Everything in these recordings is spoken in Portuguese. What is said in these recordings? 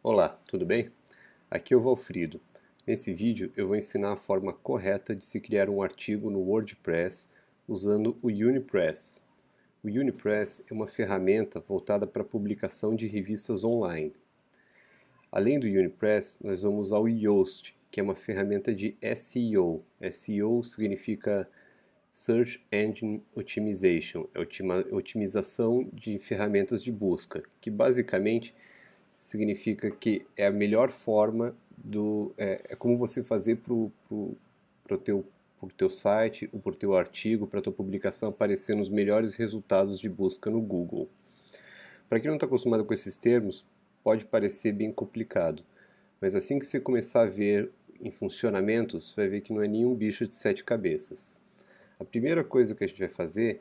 Olá, tudo bem? Aqui é o Valfrido. Nesse vídeo eu vou ensinar a forma correta de se criar um artigo no WordPress usando o Unipress. O Unipress é uma ferramenta voltada para a publicação de revistas online. Além do Unipress, nós vamos usar o Yoast, que é uma ferramenta de SEO. SEO significa Search Engine Optimization, é otimização de ferramentas de busca, que basicamente significa que é a melhor forma é como você fazer pro teu site ou pro teu artigo, para tua publicação aparecer nos melhores resultados de busca no Google. Para quem não está acostumado com esses termos, pode parecer bem complicado, mas assim que você começar a ver em funcionamento, você vai ver que não é nenhum bicho de sete cabeças. A primeira coisa que a gente vai fazer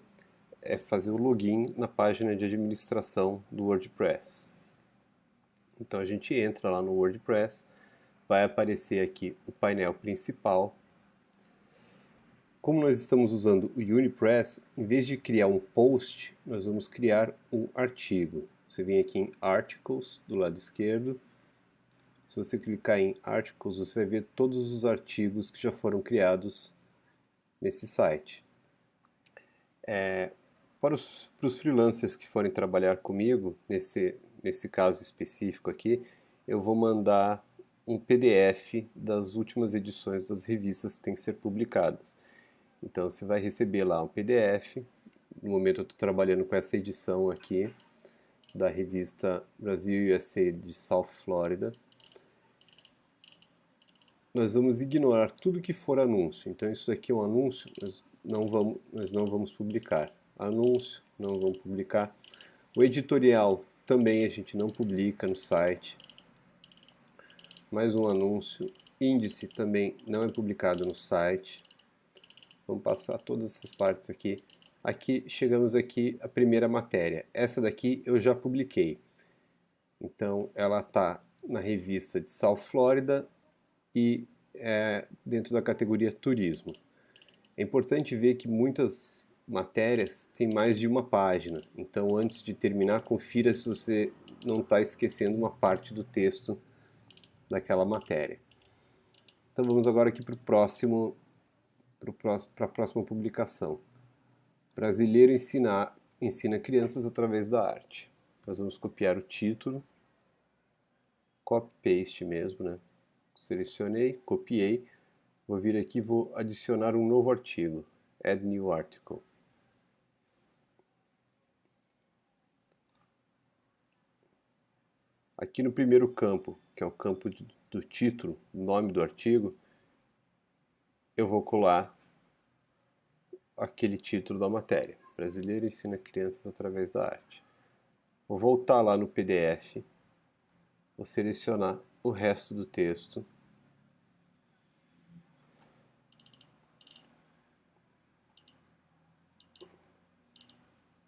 é fazer o login na página de administração do WordPress. Então a gente entra lá no WordPress, vai aparecer aqui o painel principal. Como nós estamos usando o Unipress, em vez de criar um post, nós vamos criar um artigo. Você vem aqui em Articles, do lado esquerdo. Se você clicar em Articles, você vai ver todos os artigos que já foram criados nesse site. Para os freelancers que forem trabalhar comigo, nesse caso específico aqui, eu vou mandar um PDF das últimas edições das revistas que têm que ser publicadas. Então você vai receber lá um PDF. No momento eu estou trabalhando com essa edição aqui da revista Brasil USA de South Florida. Nós vamos ignorar tudo que for anúncio. Então isso daqui é um anúncio, nós não vamos publicar. Anúncio, não vamos publicar. O editorial também a gente não publica no site. Mais um anúncio. Índice também não é publicado no site. Vamos passar todas essas partes aqui. Aqui chegamos aqui a primeira matéria. Essa daqui eu já publiquei. Então ela está na revista de South Florida e dentro da categoria turismo. É importante ver que muitas matérias têm mais de uma página. Então antes de terminar, confira se você não está esquecendo uma parte do texto daquela matéria. Então vamos agora aqui para a próxima publicação. Brasileiro ensina crianças através da arte. Nós vamos copiar o título, copy-paste mesmo, né? Selecionei, copiei, vou vir aqui e vou adicionar um novo artigo, add new article. Aqui no primeiro campo, que é o campo do título, nome do artigo, eu vou colar aquele título da matéria. Brasileiro ensina crianças através da arte. Vou voltar lá no PDF, vou selecionar o resto do texto.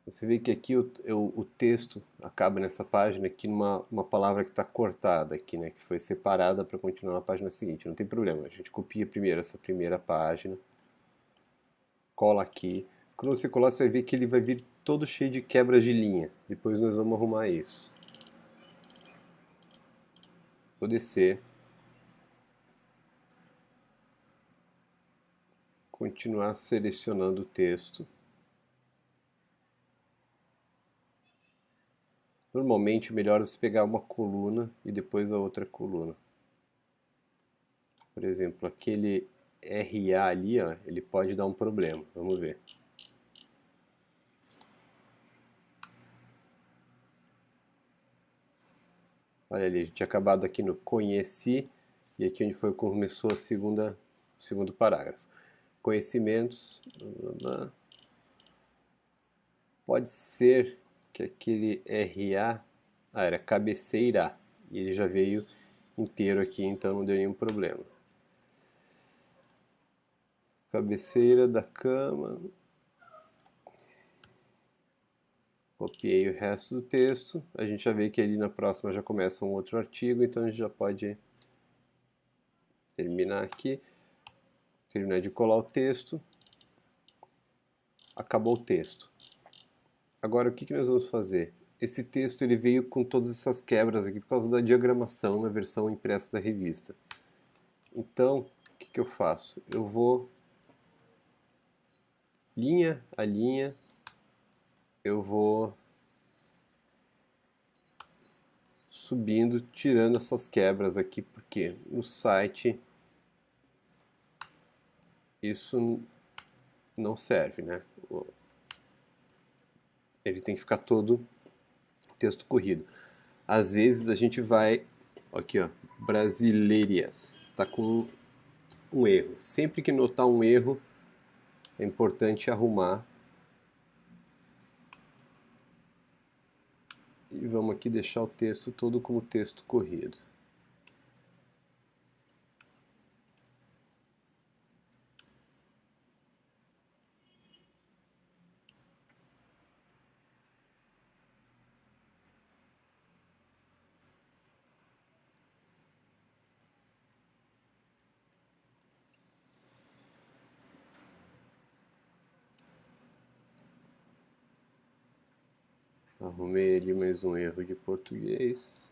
Você vê que aqui o texto acaba nessa página aqui numa palavra que está cortada aqui, né, que foi separada para continuar na página seguinte. Não tem problema, a gente copia primeiro essa primeira página, cola aqui. Quando você colar, você vai ver que ele vai vir todo cheio de quebras de linha. Depois nós vamos arrumar isso. Vou descer. Continuar selecionando o texto. Normalmente o melhor é você pegar uma coluna e depois a outra coluna. Por exemplo, aquele RA ali, ó, ele pode dar um problema. Vamos ver. Olha ali, a gente tinha acabado aqui no conheci, e aqui onde foi começou o segundo parágrafo. Conhecimentos, pode ser que aquele RA, era cabeceira, e ele já veio inteiro aqui, então não deu nenhum problema. Cabeceira da cama. Copiei o resto do texto. A gente já vê que ali na próxima já começa um outro artigo, então a gente já pode terminar aqui. Terminar de colar o texto. Acabou o texto. Agora o que nós vamos fazer? esse texto ele veio com todas essas quebras aqui por causa da diagramação na versão impressa da revista. Então, o que eu faço? Eu vou linha a linha, eu vou subindo, tirando essas quebras aqui, porque no site isso não serve, né? Ele tem que ficar todo texto corrido. Às vezes a gente vai, aqui ó, brasileiras, tá com um erro. Sempre que notar um erro, é importante arrumar. E vamos aqui deixar o texto todo como texto corrido. Arrumei ali mais um erro de português.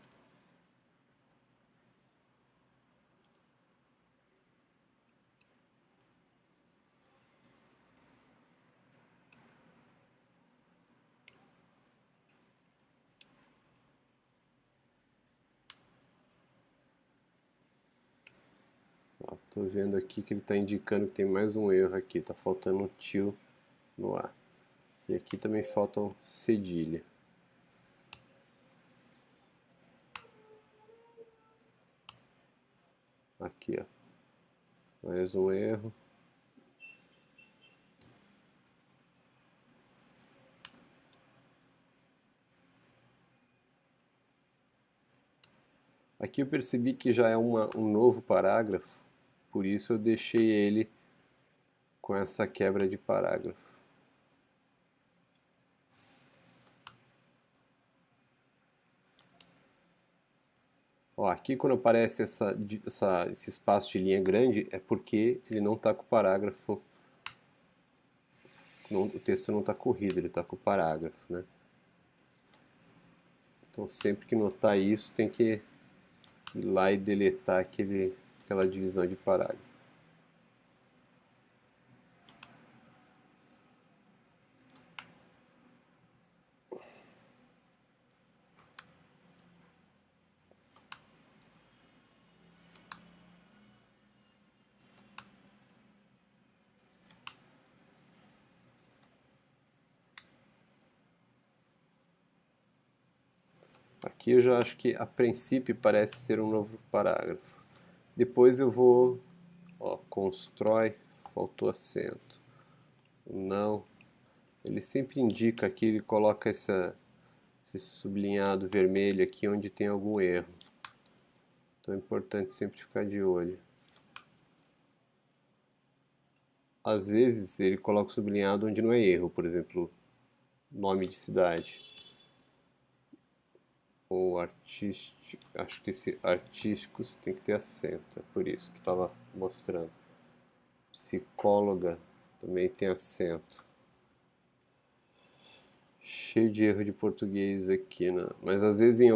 Estou vendo aqui que ele está indicando que tem mais um erro aqui. Está faltando um tio no A. E aqui também falta um cedilha. Aqui, ó. Mais um erro. Aqui eu percebi que já é um novo parágrafo, por isso eu deixei ele com essa quebra de parágrafo. Ó, aqui quando aparece esse espaço de linha grande é porque ele não está com o parágrafo, o texto não está corrido, ele está com o parágrafo, né? Então sempre que notar isso tem que ir lá e deletar aquela divisão de parágrafo. Aqui eu já acho que a princípio parece ser um novo parágrafo. Depois eu vou, ó, constrói, faltou acento. Não, ele sempre indica aqui, ele coloca esse sublinhado vermelho aqui onde tem algum erro. Então é importante sempre ficar de olho. Às vezes ele coloca sublinhado onde não é erro, por exemplo, nome de cidade. Ou artístico, acho que esse artísticos tem que ter acento, é por isso que estava mostrando. Psicóloga também tem acento. Cheio de erro de português aqui, né? Mas às vezes em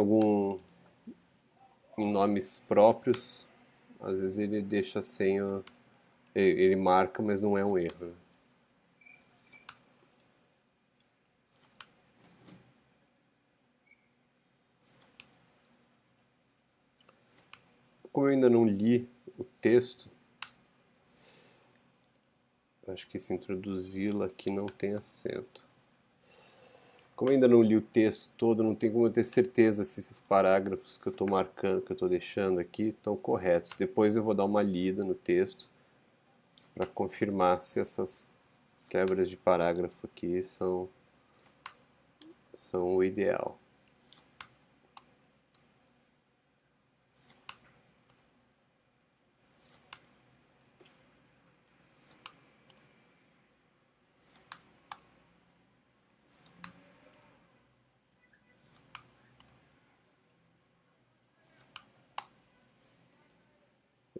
nomes próprios, às vezes ele deixa sem ele marca, mas não é um erro, né? Como eu ainda não li o texto, acho que esse introduzi-lo aqui não tem acento. Como eu ainda não li o texto todo, não tem como eu ter certeza se esses parágrafos que eu estou marcando, que eu estou deixando aqui, estão corretos. Depois eu vou dar uma lida no texto para confirmar se essas quebras de parágrafo aqui são o ideal.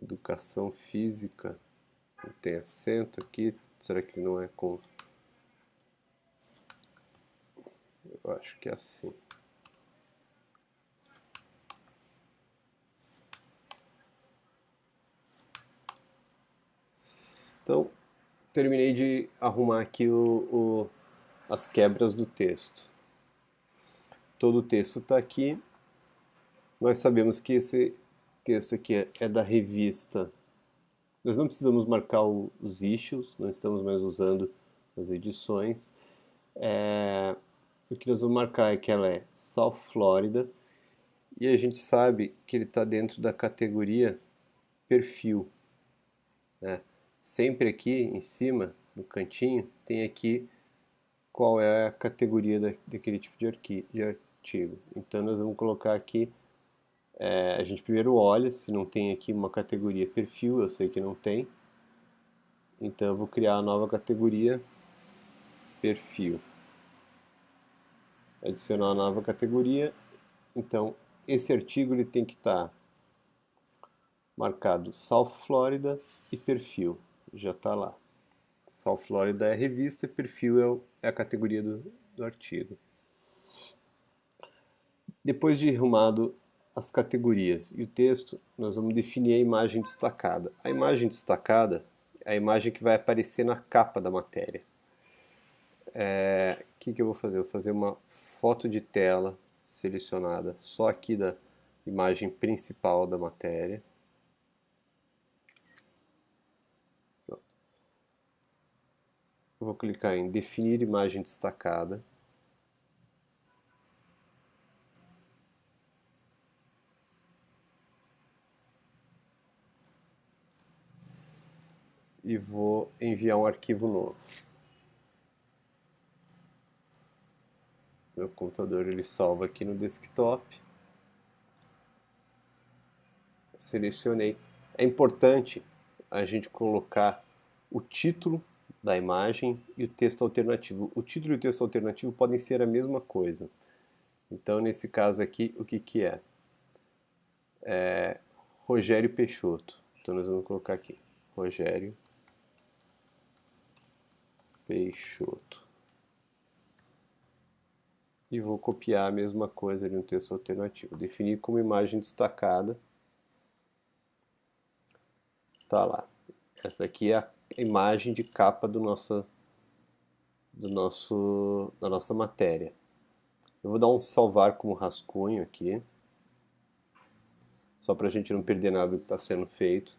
Educação física, não tem acento aqui, será que não é com... Eu acho que é assim. Então, terminei de arrumar aqui as quebras do texto. Todo o texto está aqui. Nós sabemos que esse texto aqui é da revista. Nós não precisamos marcar os issues, não estamos mais usando as edições. O que nós vamos marcar é que ela é South Florida e a gente sabe que ele está dentro da categoria perfil, né? Sempre aqui em cima, no cantinho, tem aqui qual é a categoria daquele tipo de artigo. Então nós vamos colocar aqui, a gente primeiro olha se não tem aqui uma categoria perfil, eu sei que não tem. Então eu vou criar a nova categoria perfil. Adicionar a nova categoria. Então esse artigo ele tem que estar marcado South Florida e perfil. Já está lá. South Florida é a revista e perfil é a categoria do artigo. Depois de arrumado as categorias e o texto, nós vamos definir a imagem destacada. A imagem destacada é a imagem que vai aparecer na capa da matéria. O que eu vou fazer? Eu vou fazer uma foto de tela selecionada só aqui da imagem principal da matéria. Eu vou clicar em definir imagem destacada. E vou enviar um arquivo novo. Meu computador ele salva aqui no desktop. Selecionei. É importante a gente colocar o título da imagem e o texto alternativo. O título e o texto alternativo podem ser a mesma coisa. Então, nesse caso aqui, o que é? Rogério Peixoto. Então, nós vamos colocar aqui, Rogério Peixoto. E vou copiar a mesma coisa ali no texto alternativo. Definir como imagem destacada. Tá lá. Essa aqui é a imagem de capa da nossa matéria. Eu vou dar um salvar como rascunho aqui, só para a gente não perder nada do que está sendo feito.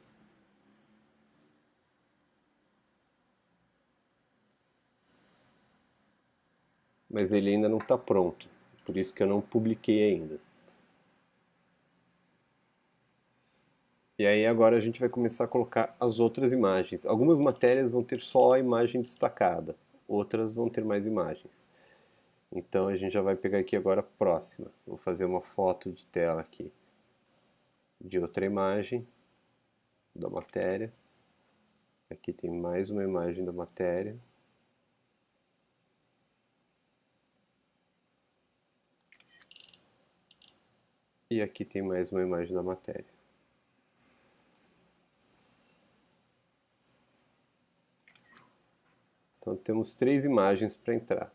Mas ele ainda não está pronto, por isso que eu não publiquei ainda. E aí agora a gente vai começar a colocar as outras imagens. Algumas matérias vão ter só a imagem destacada, outras vão ter mais imagens. Então a gente já vai pegar aqui agora a próxima. Vou fazer uma foto de tela aqui de outra imagem da matéria. Aqui tem mais uma imagem da matéria. E aqui tem mais uma imagem da matéria. Então temos 3 imagens para entrar.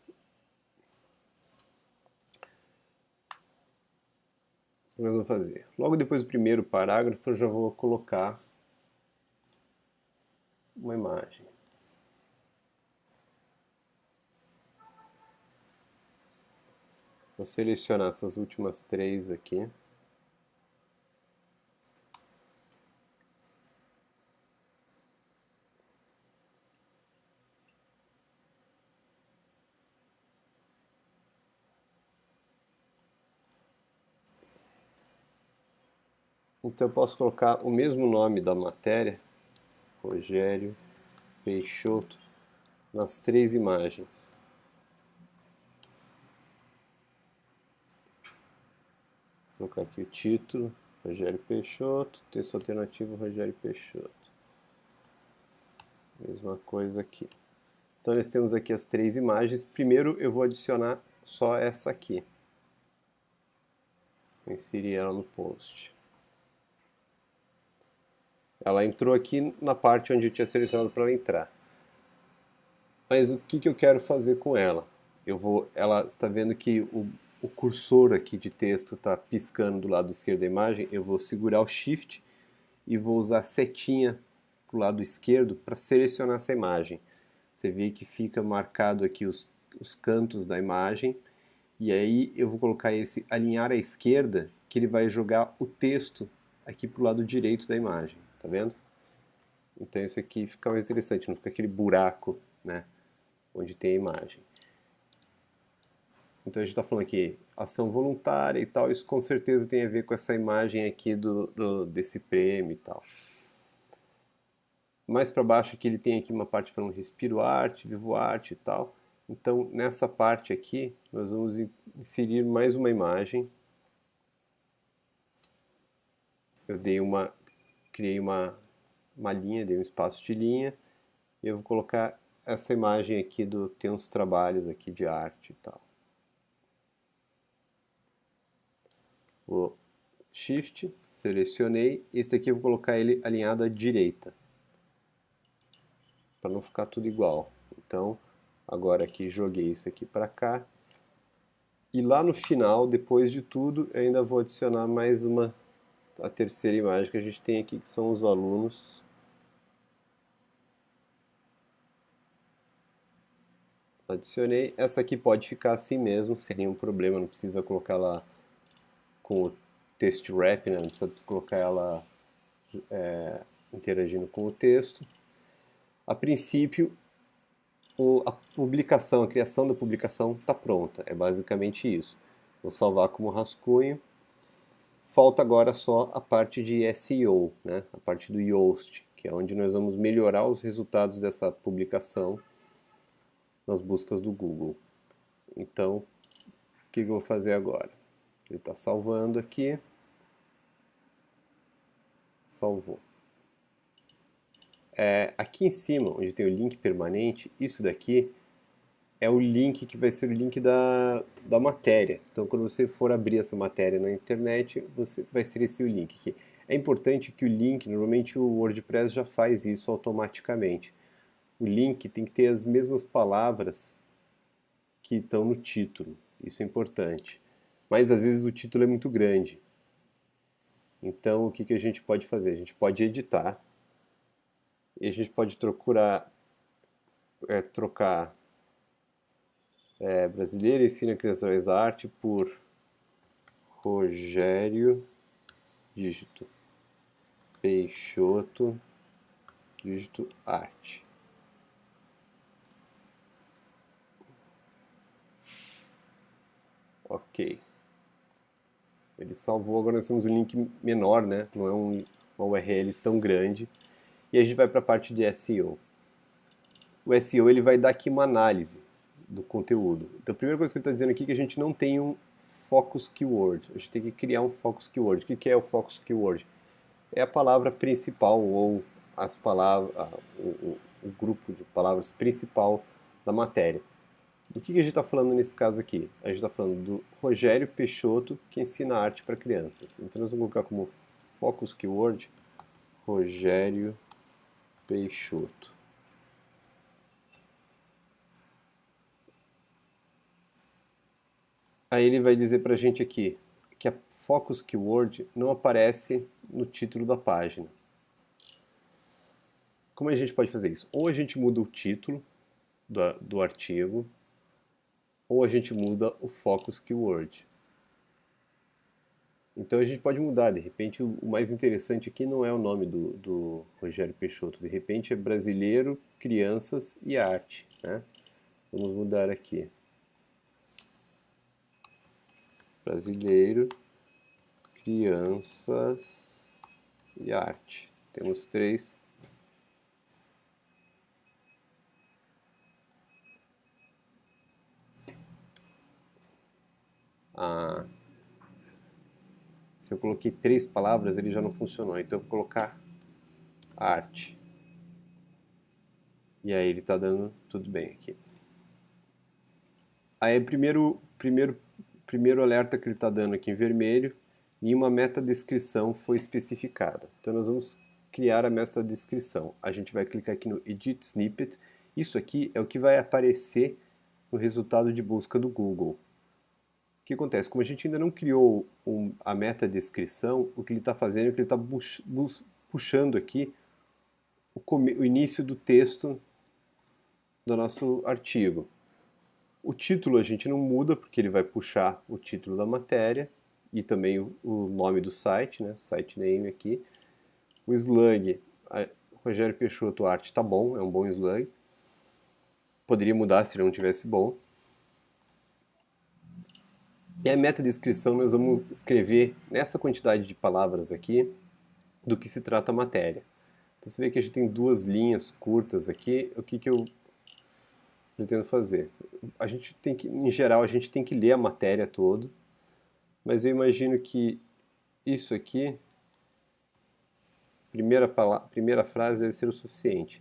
O que nós vamos fazer? Logo depois do primeiro parágrafo eu já vou colocar uma imagem. Vou selecionar essas últimas 3 aqui. Então eu posso colocar o mesmo nome da matéria, Rogério Peixoto, nas 3 imagens. Vou colocar aqui o título, Rogério Peixoto, texto alternativo, Rogério Peixoto. Mesma coisa aqui. Então nós temos aqui as 3 imagens. Primeiro eu vou adicionar só essa aqui. Vou inserir ela no post. Ela entrou aqui na parte onde eu tinha selecionado para ela entrar. Mas o que eu quero fazer com ela? Ela está vendo que o cursor aqui de texto está piscando do lado esquerdo da imagem. Eu vou segurar o Shift e vou usar a setinha para o lado esquerdo para selecionar essa imagem. Você vê que fica marcado aqui os cantos da imagem, e aí eu vou colocar esse alinhar à esquerda, que ele vai jogar o texto aqui para o lado direito da imagem, tá vendo? Então isso aqui fica mais interessante, não fica aquele buraco, né, onde tem a imagem. Então a gente está falando aqui, ação voluntária e tal, isso com certeza tem a ver com essa imagem aqui desse prêmio e tal. Mais para baixo aqui ele tem aqui uma parte falando Respiro Arte, Vivo Arte e tal. Então nessa parte aqui nós vamos inserir mais uma imagem. Eu criei uma linha, dei um espaço de linha, e eu vou colocar essa imagem aqui tem uns trabalhos aqui de arte e tal. Vou Shift, selecionei, esse daqui eu vou colocar ele alinhado à direita, para não ficar tudo igual. Então, agora aqui joguei isso aqui para cá, e lá no final, depois de tudo, eu ainda vou adicionar mais a terceira imagem que a gente tem aqui, que são os alunos. Adicionei, essa aqui pode ficar assim mesmo, sem nenhum problema, não precisa colocar lá com o text wrap, né? Não precisa colocar ela interagindo com o texto. A princípio, a publicação, a criação da publicação está pronta, é basicamente isso. Vou salvar como rascunho. Falta agora só a parte de SEO, né? A parte do Yoast, que é onde nós vamos melhorar os resultados dessa publicação nas buscas do Google. Então, o que eu vou fazer agora? Ele está salvando aqui. Salvou. Aqui em cima, onde tem o link permanente, isso daqui é o link que vai ser o link da matéria. Então, quando você for abrir essa matéria na internet, vai ser esse o link aqui. É importante que o link, normalmente o WordPress já faz isso automaticamente. O link tem que ter as mesmas palavras que estão no título. Isso é importante. Mas às vezes o título é muito grande. Então, o que a gente pode fazer? A gente pode editar. E a gente pode trocar Brasileiro Ensina Crianças a Arte por Rogério dígito Peixoto dígito Arte. Ok. Ele salvou, agora nós temos um link menor, né? Não é uma URL tão grande. E a gente vai para a parte de SEO. O SEO ele vai dar aqui uma análise do conteúdo. Então a primeira coisa que ele está dizendo aqui é que a gente não tem um focus keyword. A gente tem que criar um focus keyword. O que é o focus keyword? É a palavra principal ou as palavras, o grupo de palavras principal da matéria. Do que a gente está falando nesse caso aqui? A gente está falando do Rogério Peixoto, que ensina arte para crianças. Então nós vamos colocar como focus keyword Rogério Peixoto. Aí ele vai dizer para a gente aqui que a focus keyword não aparece no título da página. Como a gente pode fazer isso? Ou a gente muda o título do artigo, ou a gente muda o focus keyword. Então a gente pode mudar, de repente o mais interessante aqui não é o nome do Rogério Peixoto, de repente é Brasileiro, Crianças e Arte, né? Vamos mudar aqui. Brasileiro, Crianças e Arte. Temos 3. Se eu coloquei 3 palavras, ele já não funcionou. Então eu vou colocar arte. E aí ele está dando tudo bem aqui. Aí primeiro alerta que ele está dando aqui em vermelho, e uma metadescrição foi especificada. Então nós vamos criar a metadescrição. A gente vai clicar aqui no Edit Snippet. Isso aqui é o que vai aparecer no resultado de busca do Google. O que acontece? Como a gente ainda não criou a metadescrição, o que ele está fazendo é que ele está puxando aqui o início do texto do nosso artigo. O título a gente não muda, porque ele vai puxar o título da matéria e também o nome do site, né? Site name aqui. O slug, Rogério Peixoto Arte, tá bom, é um bom slug. Poderia mudar se não tivesse bom. E a meta-descrição nós vamos escrever nessa quantidade de palavras aqui do que se trata a matéria. Então você vê que a gente tem duas linhas curtas aqui. O que eu pretendo fazer? A gente tem que, em geral, a gente tem que ler a matéria toda, mas eu imagino que isso aqui, primeira frase deve ser o suficiente.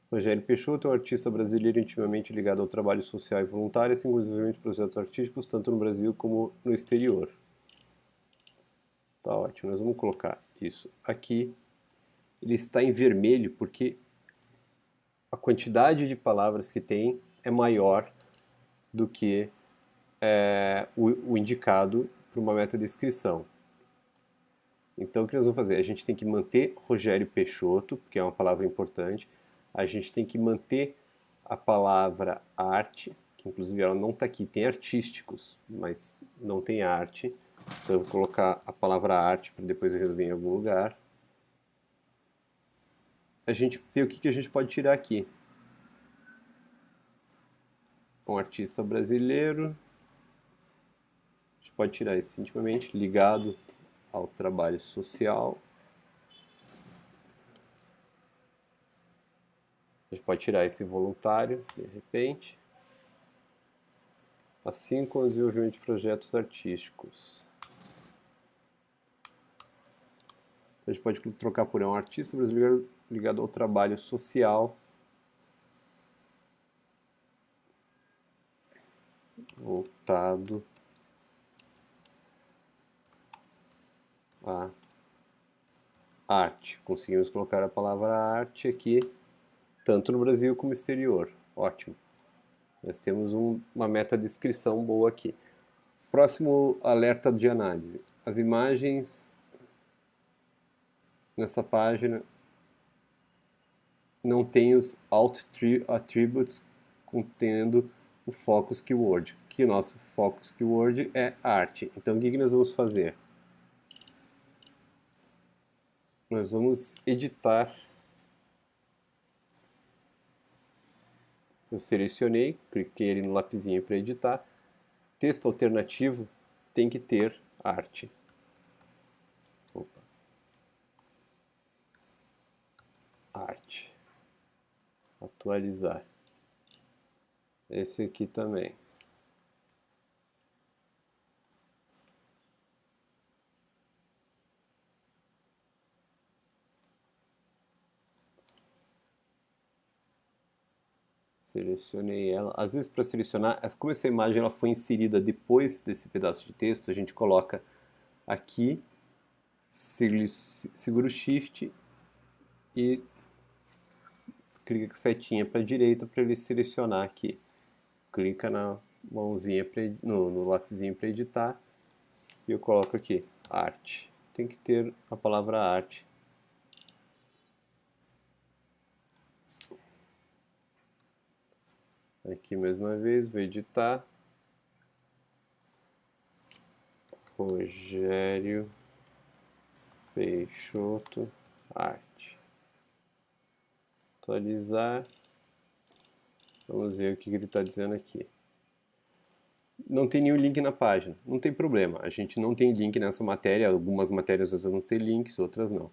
Rogério Peixoto é um artista brasileiro intimamente ligado ao trabalho social e voluntário, assim como o desenvolvimento de projetos artísticos, tanto no Brasil como no exterior. Tá ótimo, nós vamos colocar isso aqui. Ele está em vermelho porque a quantidade de palavras que tem é maior do que o indicado para uma meta-descrição. Então, o que nós vamos fazer? A gente tem que manter Rogério Peixoto, porque é uma palavra importante. A gente tem que manter a palavra arte, que inclusive ela não está aqui. Tem artísticos, mas não tem arte. Então, eu vou colocar a palavra arte para depois eu resolver em algum lugar. A gente vê o que a gente pode tirar aqui. Um artista brasileiro. A gente pode tirar esse intimamente ligado ao trabalho social. A gente pode tirar esse voluntário, de repente. Assim como o desenvolvimento de projetos artísticos. Então, a gente pode trocar por um artista brasileiro ligado ao trabalho social. Voltado à arte. Conseguimos colocar a palavra arte aqui, tanto no Brasil como no exterior. Ótimo. Nós temos uma meta-descrição boa aqui. Próximo alerta de análise. As imagens nessa página não tem os alt attributes contendo o focus keyword, que o nosso focus keyword é arte. Então o que nós vamos fazer? Nós vamos editar. Eu selecionei, cliquei ali no lapisinho para editar. Texto alternativo tem que ter arte. Opa. Arte. Atualizar. Esse aqui também. Selecionei ela. Às vezes, para selecionar, como essa imagem ela foi inserida depois desse pedaço de texto, a gente coloca aqui, segura o Shift e clica com a setinha para a direita para ele selecionar aqui. Clica na mãozinha, no lapisinho para editar e eu coloco aqui, arte. Tem que ter a palavra arte. Aqui mais uma vez, vou editar. Rogério Peixoto Arte. Atualizar. Vamos ver o que ele está dizendo aqui. Não tem nenhum link na página. Não tem problema. A gente não tem link nessa matéria. Algumas matérias nós vamos ter links, outras não.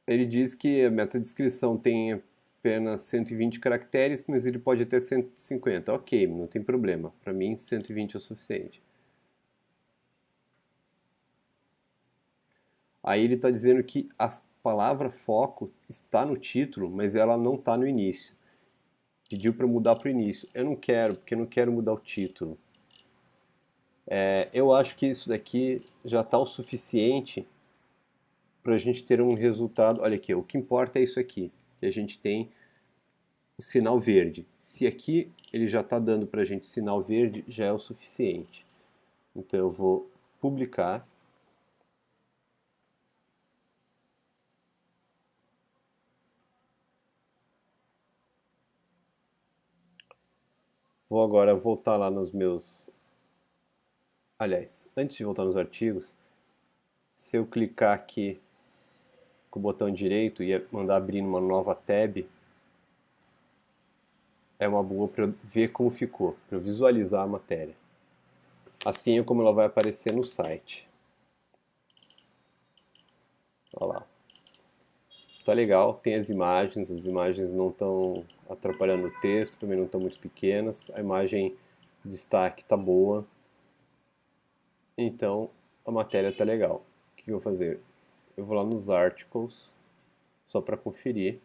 Ele diz que a metadescrição tem apenas 120 caracteres, mas ele pode ter 150. Ok, não tem problema. Para mim, 120 é o suficiente. Aí ele está dizendo que a palavra foco está no título, mas ela não está no início. Pediu para mudar para o início. Eu não quero, porque eu não quero mudar o título. Eu acho que isso daqui já está o suficiente para a gente ter um resultado. Olha aqui, o que importa é isso aqui, que a gente tem o sinal verde. Se aqui ele já está dando para a gente sinal verde, já é o suficiente. Então eu vou publicar. Vou agora voltar lá nos meus... Aliás, antes de voltar nos artigos, se eu clicar aqui com o botão direito e mandar abrir numa nova tab, é uma boa para eu ver como ficou, para eu visualizar a matéria. Assim é como ela vai aparecer no site. Olha lá. Tá legal, tem as imagens não estão atrapalhando o texto, também não estão muito pequenas, a imagem de destaque tá boa, então a matéria tá legal. O que eu vou fazer? Eu vou lá nos articles, só para conferir.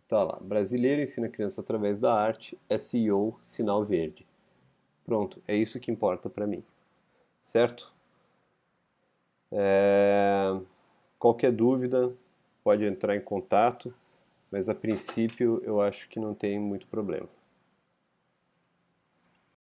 Tá lá, brasileiro ensina a criança através da arte, SEO, sinal verde. Pronto, é isso que importa para mim, certo? Qualquer dúvida pode entrar em contato, mas a princípio eu acho que não tem muito problema.